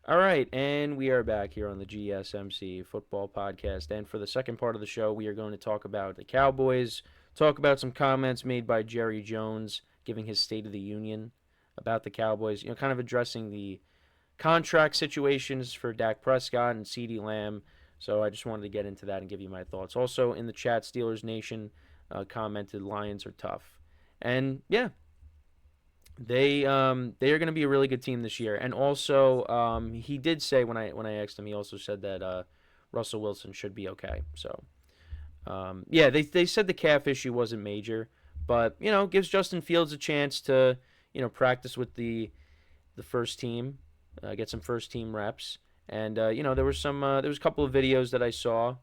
All right, and we are back here on the GSMC Football Podcast. And for the second part of the show, we are going to talk about the Cowboys, talk about some comments made by Jerry Jones giving his State of the Union about the Cowboys, kind of addressing the contract situations for Dak Prescott and CeeDee Lamb. So I just wanted to get into that and give you my thoughts. Also in the chat, Steelers Nation commented Lions are tough. And yeah, they are going to be a really good team this year. And also, he did say when I asked him, he also said that Russell Wilson should be okay. So yeah, they said the calf issue wasn't major, but gives Justin Fields a chance to practice with the first team, get some first team reps. And there was a couple of videos that I saw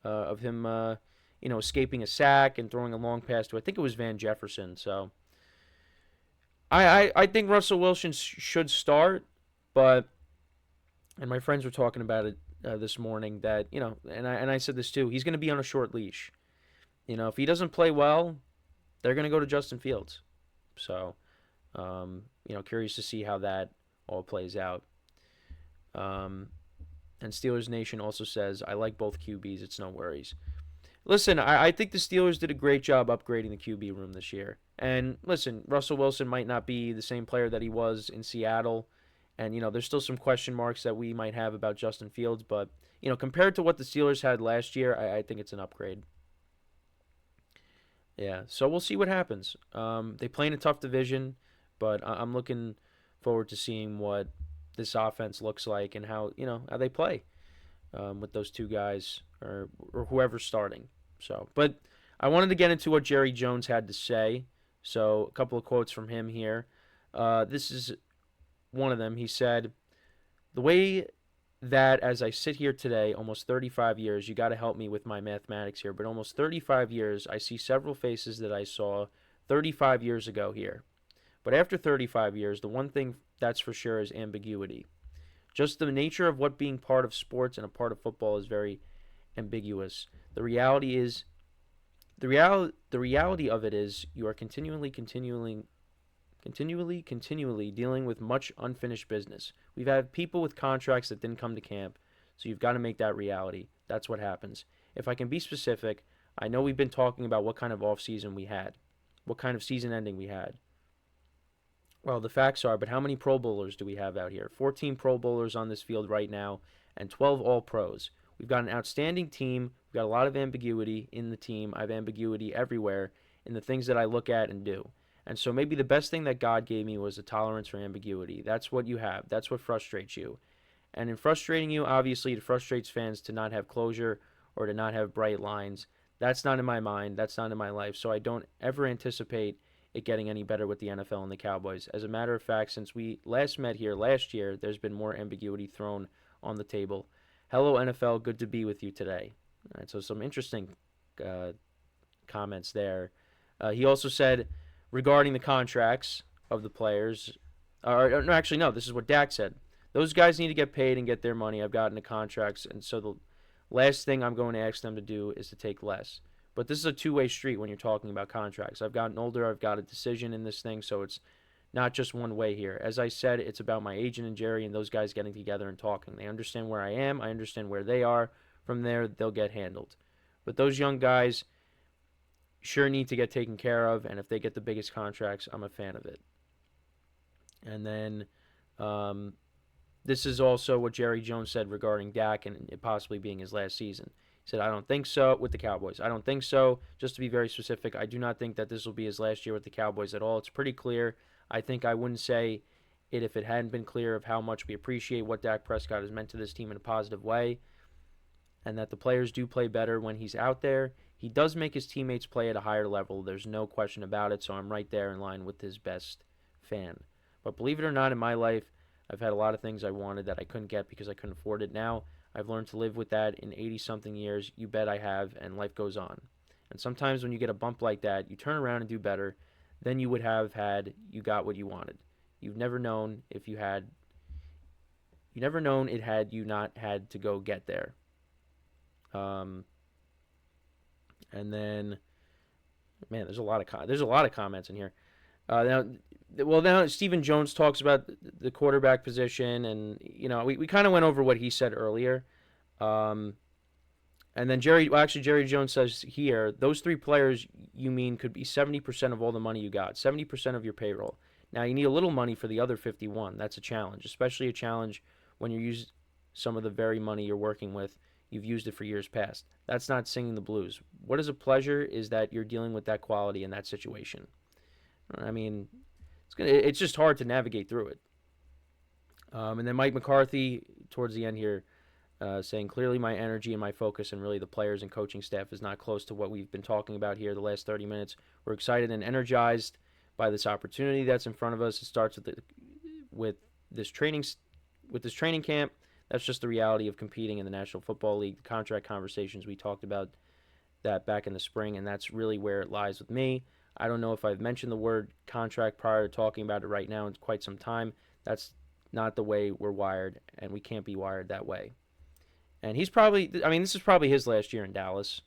of him escaping a sack and throwing a long pass to, I think it was Van Jefferson. So I think Russell Wilson should start, but and my friends were talking about it this morning that and I said this too. He's going to be on a short leash. If he doesn't play well, they're going to go to Justin Fields. So curious to see how that all plays out. And Steelers Nation also says I like both QBs. It's no worries. Listen, I think the Steelers did a great job upgrading the QB room this year. And listen, Russell Wilson might not be the same player that he was in Seattle. And, there's still some question marks that we might have about Justin Fields. But, compared to what the Steelers had last year, I think it's an upgrade. Yeah, so we'll see what happens. They play in a tough division, but I'm looking forward to seeing what this offense looks like and how they play with those two guys or whoever's starting. So, but I wanted to get into what Jerry Jones had to say. So, a couple of quotes from him here. This is one of them. He said, "The way that as I sit here today, almost 35 years, you got to help me with my mathematics here, but almost 35 years, I see several faces that I saw 35 years ago here. But after 35 years, the one thing that's for sure is ambiguity. Just the nature of what being part of sports and a part of football is very ambiguous. The reality is the reality of it is you are continually dealing with much unfinished business. We've had people with contracts that didn't come to camp, so you've got to make that reality. That's what happens. If I can be specific, I know we've been talking about what kind of off season we had, what kind of season ending we had. Well, the facts are, but how many Pro Bowlers do we have out here? 14 Pro Bowlers on this field right now and 12 All Pros. We've got an outstanding team. We've got a lot of ambiguity in the team. I have ambiguity everywhere in the things that I look at and do. And so maybe the best thing that God gave me was a tolerance for ambiguity. That's what you have. That's what frustrates you. And in frustrating you, obviously, it frustrates fans to not have closure or to not have bright lines. That's not in my mind. That's not in my life. So I don't ever anticipate it getting any better with the NFL and the Cowboys. As a matter of fact, since we last met here last year, there's been more ambiguity thrown on the table. Hello, NFL. Good to be with you today." All right, so some interesting uh, comments there. He also said regarding the contracts of the players, or no, actually, no, this is what Dak said. Those guys need to get paid and get their money. I've gotten the contracts, and so the last thing I'm going to ask them to do is to take less. But this is a two-way street when you're talking about contracts. I've gotten older. I've got a decision in this thing, so it's not just one way here. As I said, it's about my agent and Jerry and those guys getting together and talking. They understand where I am. I understand where they are. From there, they'll get handled. But those young guys sure need to get taken care of, and if they get the biggest contracts, I'm a fan of it. And then this is also what Jerry Jones said regarding Dak and it possibly being his last season. He said, "I don't think so," with the Cowboys. "I don't think so. Just to be very specific, I do not think that this will be his last year with the Cowboys at all. It's pretty clear. I think I wouldn't say it if it hadn't been clear of how much we appreciate what Dak Prescott has meant to this team in a positive way, and that the players do play better when he's out there. He does make his teammates play at a higher level. There's no question about it, so I'm right there in line with his best fan. But believe it or not, in my life, I've had a lot of things I wanted that I couldn't get because I couldn't afford it. Now, I've learned to live with that in 80-something years. You bet I have, and life goes on. And sometimes when you get a bump like that, you turn around and do better than you would have had you got what you wanted. You've never known if you had you never known it had you not had to go get there. Um, and then, man, there's a lot of comments in here. Now, well, now Stephen Jones talks about the quarterback position, and we kind of went over what he said earlier. Um, and then Jerry Jones says here, those three players you mean could be 70% of all the money you got, 70% of your payroll. Now you need a little money for the other 51. That's a challenge, especially a challenge when you use some of the very money you're working with. You've used it for years past. That's not singing the blues. What is a pleasure is that you're dealing with that quality in that situation. I mean, it's just hard to navigate through it. And then Mike McCarthy towards the end here saying clearly my energy and my focus and really the players and coaching staff is not close to what we've been talking about here the last 30 minutes. We're excited and energized by this opportunity that's in front of us. It starts with this training camp. That's just the reality of competing in the National Football League. The contract conversations, we talked about that back in the spring, and that's really where it lies with me. I don't know if I've mentioned the word contract prior to talking about it right now in quite some time. That's not the way we're wired, and we can't be wired that way. And this is probably his last year in Dallas,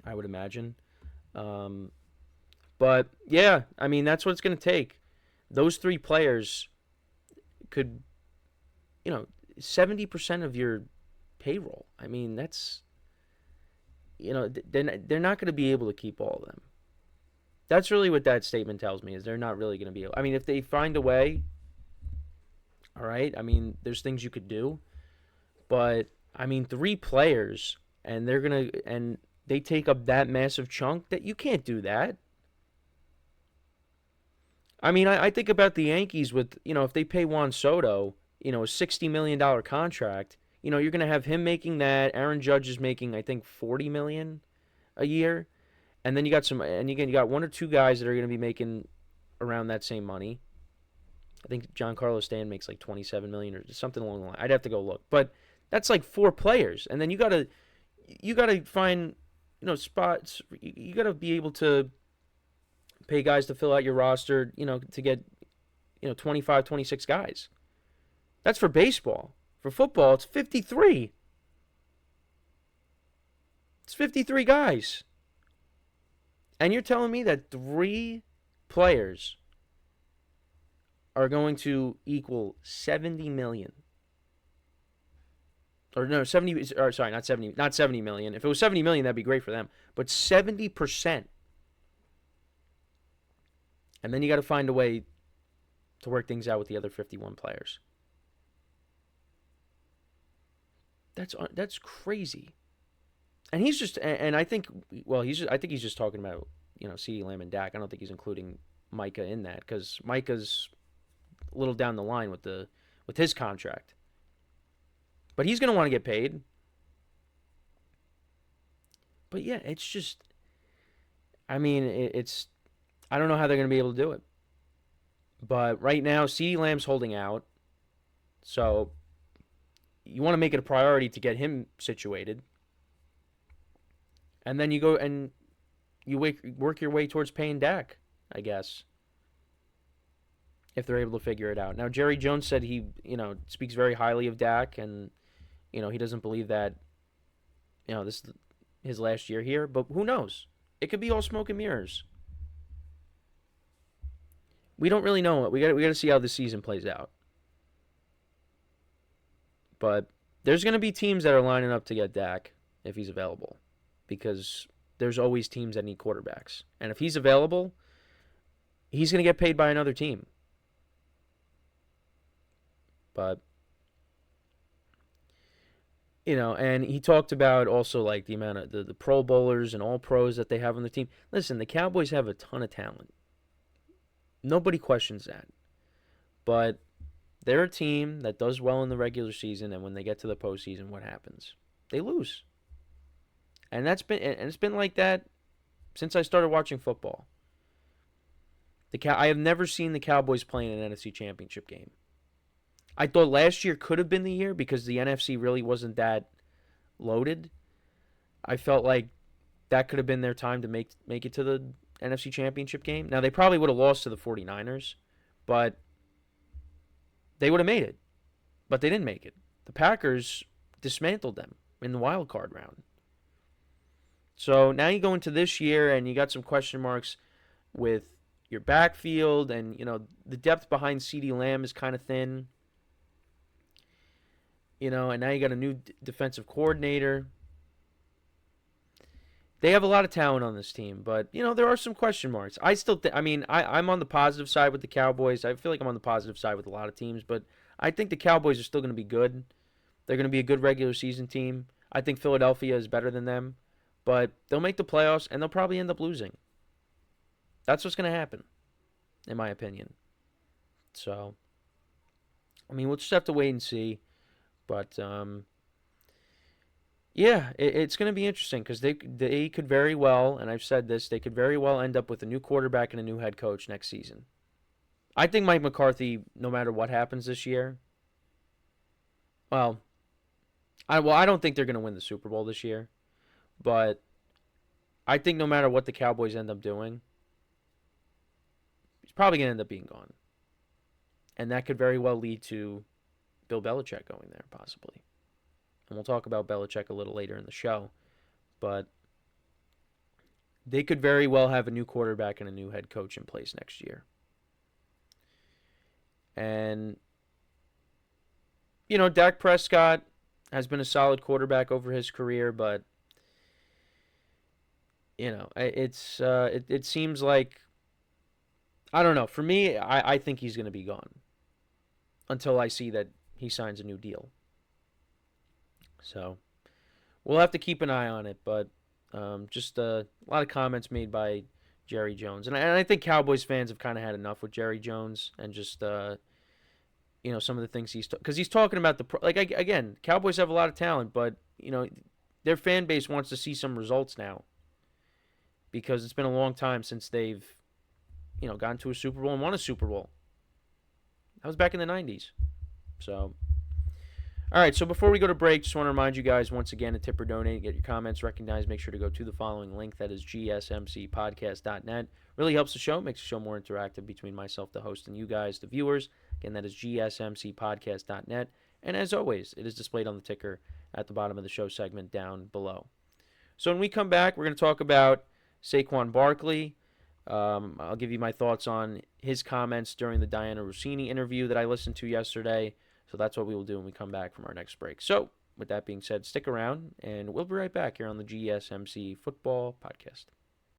I would imagine. But yeah, that's what it's going to take. Those three players could, 70% of your payroll. That's, they're not going to be able to keep all of them. That's really what that statement tells me, is they're not really going to be able. If they find a way, all right. There's things you could do, but three players, and they take up that massive chunk that you can't do that. I think about the Yankees with, if they pay Juan Soto, a $60 million contract, you're going to have him making that. Aaron Judge is making, I think, $40 million a year. And then you got one or two guys that are going to be making around that same money. I think Giancarlo Stanton makes like $27 million or something along the line. I'd have to go look. But that's like four players. And then you got to find, spots. You got to be able to pay guys to fill out your roster, to get, 25, 26 guys. That's for baseball. For football, it's 53. It's 53 guys. And you're telling me that three players are going to equal 70 million. Or no, 70, or sorry, not 70 million. If it was 70 million, that'd be great for them. But 70%. And then you got to find a way to work things out with the other 51 players. That's crazy. And he's just, and I think, I think he's just talking about, CeeDee Lamb and Dak. I don't think he's including Micah in that, because Micah's a little down the line with his contract. But he's going to want to get paid. But yeah, it's just, it's, I don't know how they're going to be able to do it. But right now, CeeDee Lamb's holding out. So you want to make it a priority to get him situated. And then you go and you work your way towards paying Dak, I guess, if they're able to figure it out. Now, Jerry Jones said he, speaks very highly of Dak, and, he doesn't believe that, this is his last year here. But who knows? It could be all smoke and mirrors. We don't really know. We got to see how the season plays out. But there's going to be teams that are lining up to get Dak if he's available, because there's always teams that need quarterbacks. And if he's available, he's going to get paid by another team. But, and he talked about also like the amount of the Pro Bowlers and all pros that they have on the team. Listen, the Cowboys have a ton of talent. Nobody questions that. But they're a team that does well in the regular season, and when they get to the postseason, what happens? They lose. And it's been like that since I started watching football. I have never seen the Cowboys play in an NFC Championship game. I thought last year could have been the year because the NFC really wasn't that loaded. I felt like that could have been their time to make it to the NFC Championship game. Now, they probably would have lost to the 49ers, but they would have made it. But they didn't make it. The Packers dismantled them in the wild card round. So now you go into this year and you got some question marks with your backfield, and the depth behind CeeDee Lamb is kind of thin. And now you got a new defensive coordinator. They have a lot of talent on this team, but there are some question marks. I still think. I mean, I'm on the positive side with the Cowboys. I feel like I'm on the positive side with a lot of teams, but I think the Cowboys are still going to be good. They're going to be a good regular season team. I think Philadelphia is better than them, but they'll make the playoffs and they'll probably end up losing. That's what's going to happen, in my opinion. So, I mean, we'll just have to wait and see. But yeah, it's going to be interesting because they could very well, and I've said this, they could very well end up with a new quarterback and a new head coach next season. I think Mike McCarthy, no matter what happens this year, well, I don't think they're going to win the Super Bowl this year, but I think no matter what the Cowboys end up doing, he's probably going to end up being gone, and that could very well lead to Bill Belichick going there, possibly. And we'll talk about Belichick a little later in the show. But they could very well have a new quarterback and a new head coach in place next year. And, Dak Prescott has been a solid quarterback over his career, but, it seems like, I don't know. For me, I think he's going to be gone until I see that he signs a new deal. So we'll have to keep an eye on it, but just a lot of comments made by Jerry Jones, and I think Cowboys fans have kind of had enough with Jerry Jones and just some of the things because he's talking about again, Cowboys have a lot of talent, but their fan base wants to see some results now because it's been a long time since they've gotten to a Super Bowl and won a Super Bowl. That was back in the 90s. So. All right, so before we go to break, just want to remind you guys once again to tip or donate, get your comments recognized. Make sure to go to the following link, that is GSMCPodcast.net. Really helps the show, makes the show more interactive between myself, the host, and you guys, the viewers. Again, that is GSMCPodcast.net. And as always, it is displayed on the ticker at the bottom of the show segment down below. So when we come back, we're going to talk about Saquon Barkley. I'll give you my thoughts on his comments during the Diana Rossini interview that I listened to yesterday. So that's what we will do when we come back from our next break. So, with that being said, stick around, and we'll be right back here on the GSMC Football Podcast.